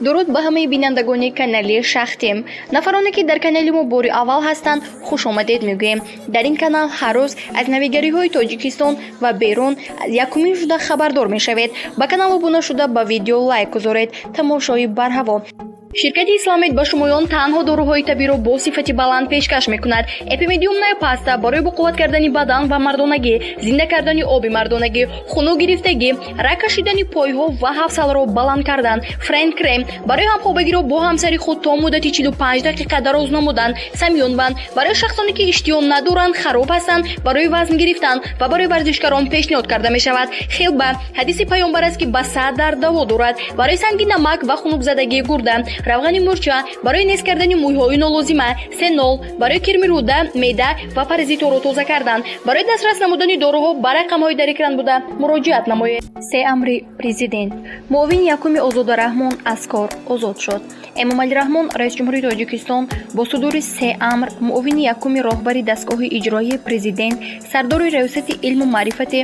дуруд ба ҳамаи бинандагони канали Шахтем. Нафароне ки дар канали мо бори аввал ҳастанд, хуш омадед мегӯем. Дар ин канал ҳар рӯз аз навигариҳои Тоҷикистон ва берун якумин шуда хабардор мешавед. Ба канал обуна шуда ба видео лайк гузоред. Тамошои барҳаво. Ширкати Исламед ба шумоён танҳо доруҳои табиро бо сифати баланд пешкаш мекунад. Эпимедиум паста барои боқувват кардани бадан ва мардонагӣ, зинда кардани оби мардонагӣ, хунук гирифтагӣ, рак кашидани пойҳо ва ҳафсалро баланд кардан. Френд крем барои ҳамхобагиро бо ҳамсари худ то муддати 45 дақиқа дароз намудан. Самёнбанд барои шахсоне ки иштиҳо надоранд, хароб ҳастанд, барои вазн гирифтан ва барои варзишкарон пешниҳод карда мешавад. Хелба ҳадиси пайғамбар аст ки ба сар дард даво дорад. Барои санги намак ва хунукзадагии гурда, равғани мурча барои нест кардани мӯйҳои нолозима, сенол барои кирми рӯда, меъда ва паразитҳоро тоза кардан. Барои дастрас намудани доруҳо ба рақамҳои дар экран буда муроҷиат намоед. Се амри президент. Муовини якуми Озода Раҳмон аз кор озод шуд. Эмомалӣ Раҳмон раиси ҷумҳурии Тоҷикистон бо судури се амр муовини якуми роҳбари дастгоҳи иҷроии президент, сардори раёсати илму маърифати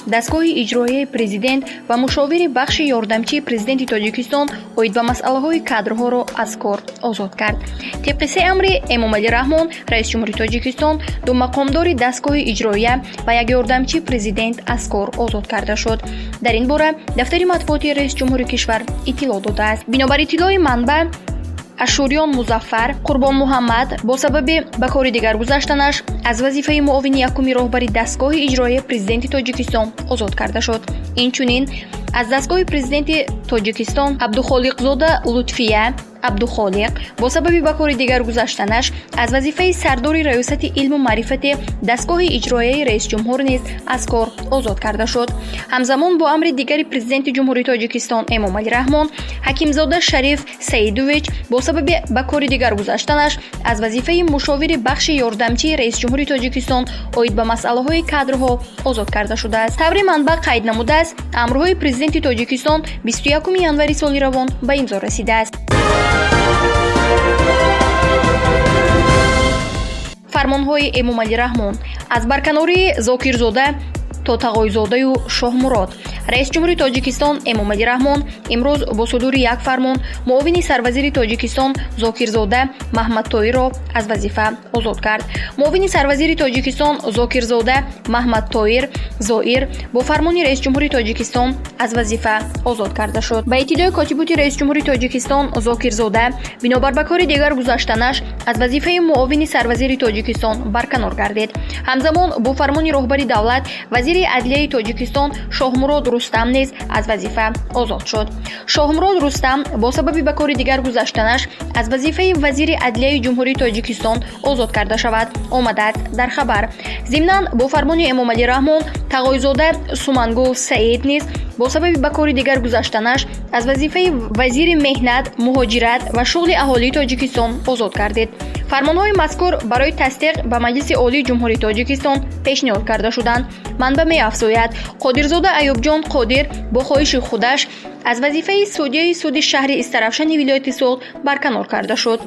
дастгоҳи иҷроияи президент ва мушовири бахши ёрдамчии президенти Тоҷикистон оид ба масъалаҳои кадрҳоро аз кор озод кард. Тибқи се амри Эмомалӣ Раҳмон раиси ҷумҳурии Тоҷикистон ду мақомдори дастгоҳи иҷроия ва як ёрдамчии президент аз кор озод карда шуд. Дар ин бора дафтари матбуоти раиси ҷумҳурии кишвар иттилоъ додааст. Бинобар иттилои манба, Ашуриён Музаффар Қурбон Муҳаммад бо сабаби ба кори дигар гузаштанаш аз вазифаи муовини якуми роҳбари дастгоҳи иҷроияи президенти Тоҷикистон озод карда шуд. Инчунин аз дастгоҳи президенти Тоҷикистон Абдухолиқзода Лутфия Абдухолиқ бо сабаби ба кори дигар гузаштанаш аз вазифаи сардори раёсати илму маърифати дастгоҳи иҷроияи раиси ҷумҳур низ аз кор озод карда шуд. Ҳамзамон бо амри дигари президенти ҷумҳурии Тоҷикистон Эмомалӣ Раҳмон Ҳакимзода Шариф Саидович бо сабаби ба кори дигар гузаштанаш аз вазифаи мушовири бахши ёрдамчии раиси ҷумҳурии Тоҷикистон оид ба масъалаҳои кадрҳо озод карда шудааст. Таври манбаъ қайд намудааст, амрҳои президенти Тоҷикистон 21 январи соли равон ба имзо расидааст. фармонҳои Эмомалӣ Раҳмон аз барканории Зокирзода то Тағойзодаю Шоҳмурод. Раиси ҷумҳурии Тоҷикистон Эмомалӣ Раҳмон имрӯз бо судури як фармон муовини сарвазири Тоҷикистон Зокирзода Маҳмадтоиро аз вазифа озод кард. Муовини сарвазири Тоҷикистон Зокирзода Маҳмадтоир Зоир бо фармони раиси ҷумҳурии Тоҷикистон аз вазифа озод карда шуд. Ба иттилои котиботи раиси ҷумҳурии Тоҷикистон Зокирзода бинобар ба кори дигар гузаштанаш аз вазифаи муовини сарвазири Тоҷикистон барканор гардид. Ҳамзамон бо фармони роҳбари давлат вазири адлияи Тоҷикистон Шоҳмурод Рустам низ аз вазифа озод шуд. Шоҳмурод Рустам бо сабаби ба кори дигар гузаштанаш аз вазифаи вазири адлияи ҷумҳурии Тоҷикистон озод карда шавад омадааст дар хабар. Зимнан бо фармони Эмомалӣ Раҳмон Тағойзода Сумангул Саид низ бо сабаби ба кори дигар гузаштанаш аз вазифаи вазири меҳнат, муҳоҷират ва шуғли аҳолии Тоҷикистон озод гардид. фармонҳои мазкур барои тасдиқ ба Маҷлиси Олии Ҷумҳурии Тоҷикистон пешниҳод карда шуданд. Манба меафзояд, Қодирзода Айёбҷон Қодир бо хоҳиши худаш аз вазифаи судяи суди шаҳри Истарафшани вилояти Суғд барканор карда шуд.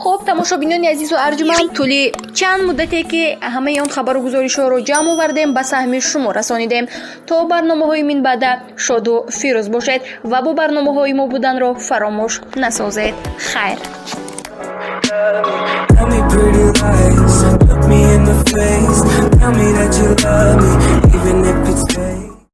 хуб, тамошобинони азизу арҷуманд, тӯли чанд муддате ки ҳамаи он хабару гузоришҳоро ҷамъ овардем, ба саҳми шумо расонидем. То барномаҳои минбаъда шоду фирӯз бошед ва бо барномаҳои мо буданро фаромӯш насозед. Хайр. Tell me pretty lies, look me in the face, tell me that you love me, even if it's